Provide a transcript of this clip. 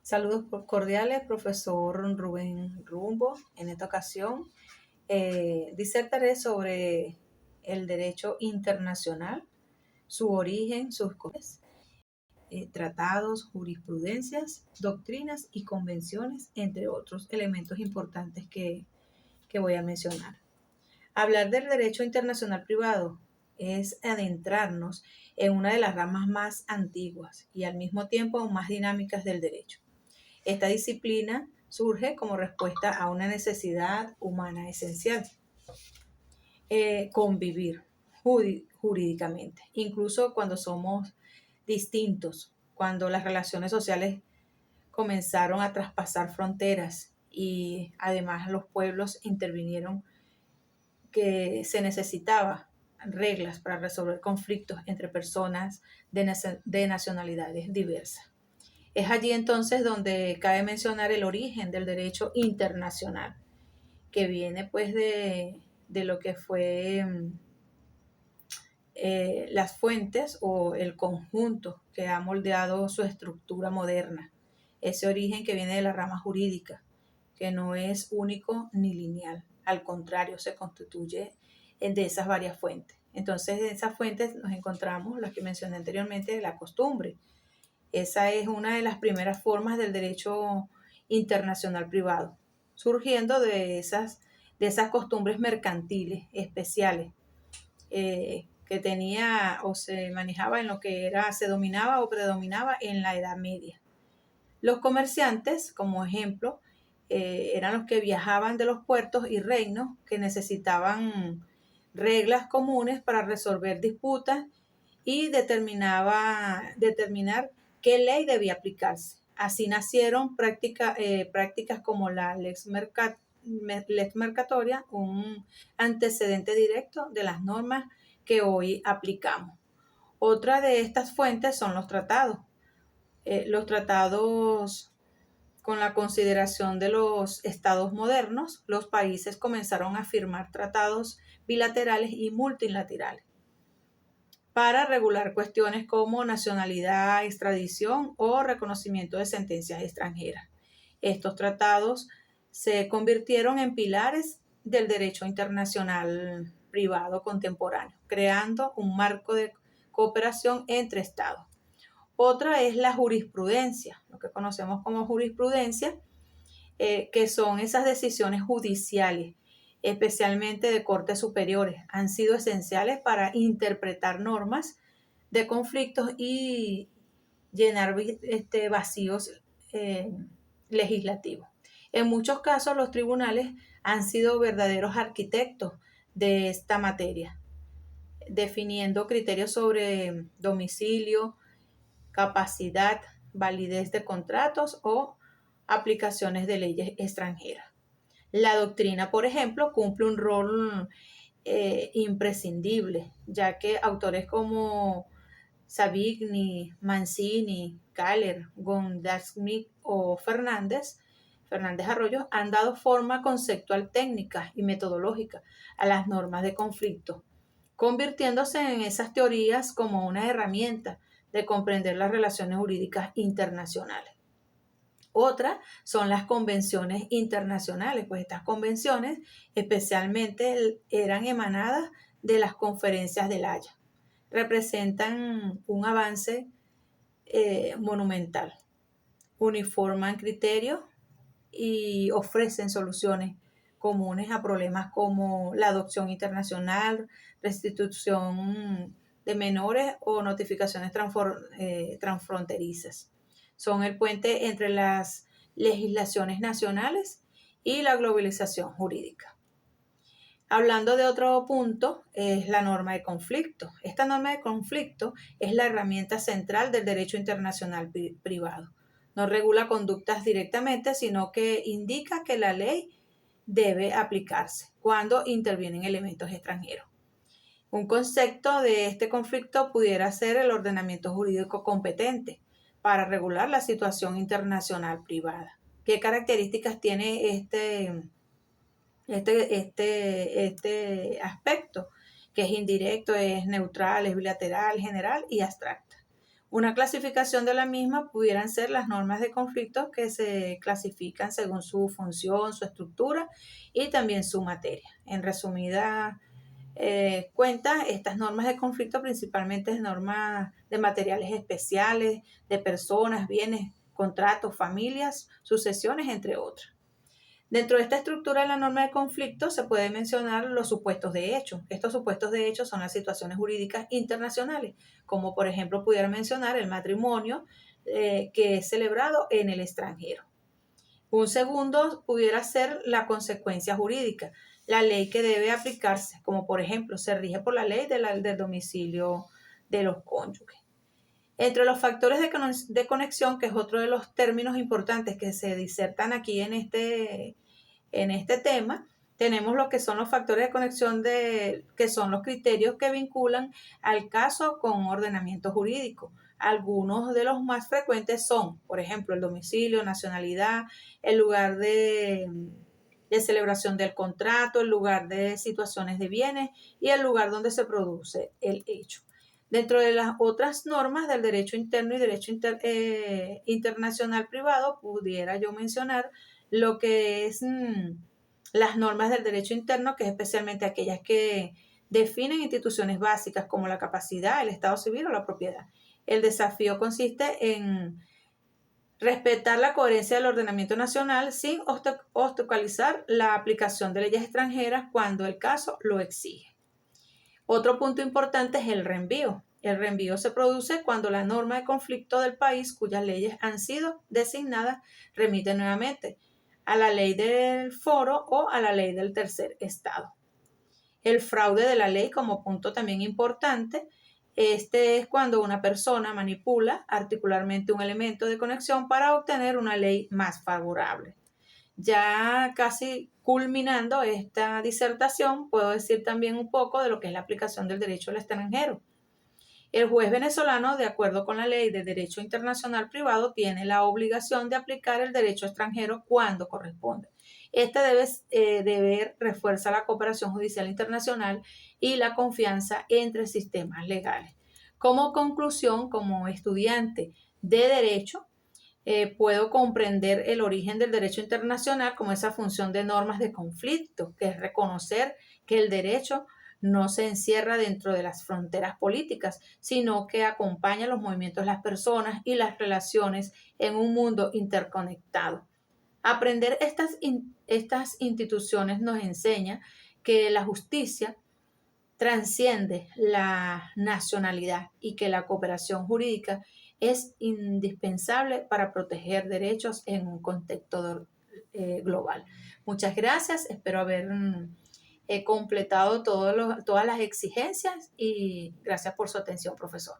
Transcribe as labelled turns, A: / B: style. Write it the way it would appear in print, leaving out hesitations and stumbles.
A: Saludos cordiales, profesor Rubén Rumbo. En esta ocasión disertaré sobre el derecho internacional, su origen, sus cosas, tratados, jurisprudencias, doctrinas y convenciones, entre otros elementos importantes que voy a mencionar. Hablar del derecho internacional privado es adentrarnos en una de las ramas más antiguas y al mismo tiempo más dinámicas del derecho. Esta disciplina surge como respuesta a una necesidad humana esencial, convivir jurídicamente, incluso cuando somos distintos, cuando las relaciones sociales comenzaron a traspasar fronteras y además los pueblos intervinieron, que se necesitaba reglas para resolver conflictos entre personas de nacionalidades diversas. Es allí entonces donde cabe mencionar el origen del derecho internacional, que viene pues de lo que fue las fuentes o el conjunto que ha moldeado su estructura moderna. Ese origen que viene de la rama jurídica, que no es único ni lineal, al contrario, se constituye de esas varias fuentes. Entonces, de esas fuentes nos encontramos, las que mencioné anteriormente, de la costumbre. Esa es una de las primeras formas del derecho internacional privado, surgiendo de esas costumbres mercantiles especiales que tenía o se manejaba en lo que se dominaba o predominaba en la Edad Media. Los comerciantes, como ejemplo, eran los que viajaban de los puertos y reinos que necesitaban reglas comunes para resolver disputas y determinar qué ley debía aplicarse. Así nacieron prácticas como la lex mercatoria, un antecedente directo de las normas que hoy aplicamos. Otra de estas fuentes son los tratados. Los tratados, con la consideración de los estados modernos, los países comenzaron a firmar tratados bilaterales y multilaterales para regular cuestiones como nacionalidad, extradición o reconocimiento de sentencias extranjeras. Estos tratados se convirtieron en pilares del derecho internacional privado contemporáneo, creando un marco de cooperación entre estados. Otra es la jurisprudencia, lo que conocemos como jurisprudencia, que son esas decisiones judiciales, especialmente de cortes superiores, han sido esenciales para interpretar normas de conflictos y llenar vacíos legislativos. En muchos casos, los tribunales han sido verdaderos arquitectos de esta materia, definiendo criterios sobre domicilio, capacidad, validez de contratos o aplicaciones de leyes extranjeras. La doctrina, por ejemplo, cumple un rol imprescindible, ya que autores como Savigny, Mancini, Kaller, Gondaschmidt o Fernández Arroyo han dado forma conceptual, técnica y metodológica a las normas de conflicto, convirtiéndose en esas teorías como una herramienta de comprender las relaciones jurídicas internacionales. Otra son las convenciones internacionales, pues estas convenciones especialmente eran emanadas de las conferencias de La Haya. Representan un avance monumental, uniforman criterios y ofrecen soluciones comunes a problemas como la adopción internacional, restitución de menores o notificaciones transfronterizas. Son el puente entre las legislaciones nacionales y la globalización jurídica. Hablando de otro punto, es la norma de conflicto. Esta norma de conflicto es la herramienta central del derecho internacional privado. No regula conductas directamente, sino que indica que la ley debe aplicarse cuando intervienen elementos extranjeros. Un concepto de este conflicto pudiera ser el ordenamiento jurídico competente para regular la situación internacional privada. ¿Qué características tiene este aspecto? Que es indirecto, es neutral, es bilateral, general y abstracta. Una clasificación de la misma pudieran ser las normas de conflictos que se clasifican según su función, su estructura y también su materia. En resumida cuentas, estas normas de conflicto principalmente es normas de materiales especiales, de personas, bienes, contratos, familias, sucesiones, entre otras. Dentro de esta estructura de la norma de conflicto se puede mencionar los supuestos de hecho. Estos supuestos de hecho son las situaciones jurídicas internacionales, como por ejemplo pudiera mencionar el matrimonio que es celebrado en el extranjero. Un segundo pudiera ser la consecuencia jurídica, la ley que debe aplicarse, como por ejemplo se rige por la ley del domicilio de los cónyuges. Entre los factores de conexión, que es otro de los términos importantes que se disertan aquí en este tema, tenemos lo que son los factores de conexión, que son los criterios que vinculan al caso con ordenamiento jurídico. Algunos de los más frecuentes son, por ejemplo, el domicilio, nacionalidad, el lugar de celebración del contrato, el lugar de situaciones de bienes y el lugar donde se produce el hecho. Dentro de las otras normas del derecho interno y derecho internacional privado, pudiera yo mencionar lo que es las normas del derecho interno, que es especialmente aquellas que definen instituciones básicas como la capacidad, el estado civil o la propiedad. El desafío consiste en respetar la coherencia del ordenamiento nacional sin obstaculizar la aplicación de leyes extranjeras cuando el caso lo exige. Otro punto importante es el reenvío. El reenvío se produce cuando la norma de conflicto del país cuyas leyes han sido designadas remite nuevamente a la ley del foro o a la ley del tercer estado. El fraude de la ley como punto también importante. Este es cuando una persona manipula articularmente un elemento de conexión para obtener una ley más favorable. Ya casi culminando esta disertación, puedo decir también un poco de lo que es la aplicación del derecho al extranjero. El juez venezolano, de acuerdo con la ley de derecho internacional privado, tiene la obligación de aplicar el derecho extranjero cuando corresponde. Este deber refuerza la cooperación judicial internacional y la confianza entre sistemas legales. Como conclusión, como estudiante de derecho, puedo comprender el origen del derecho internacional como esa función de normas de conflicto, que es reconocer que el derecho no se encierra dentro de las fronteras políticas, sino que acompaña los movimientos de las personas y las relaciones en un mundo interconectado. Aprender estas instituciones nos enseña que la justicia transciende la nacionalidad y que la cooperación jurídica es indispensable para proteger derechos en un contexto global. Muchas gracias, espero haber completado todas las exigencias y gracias por su atención, profesor.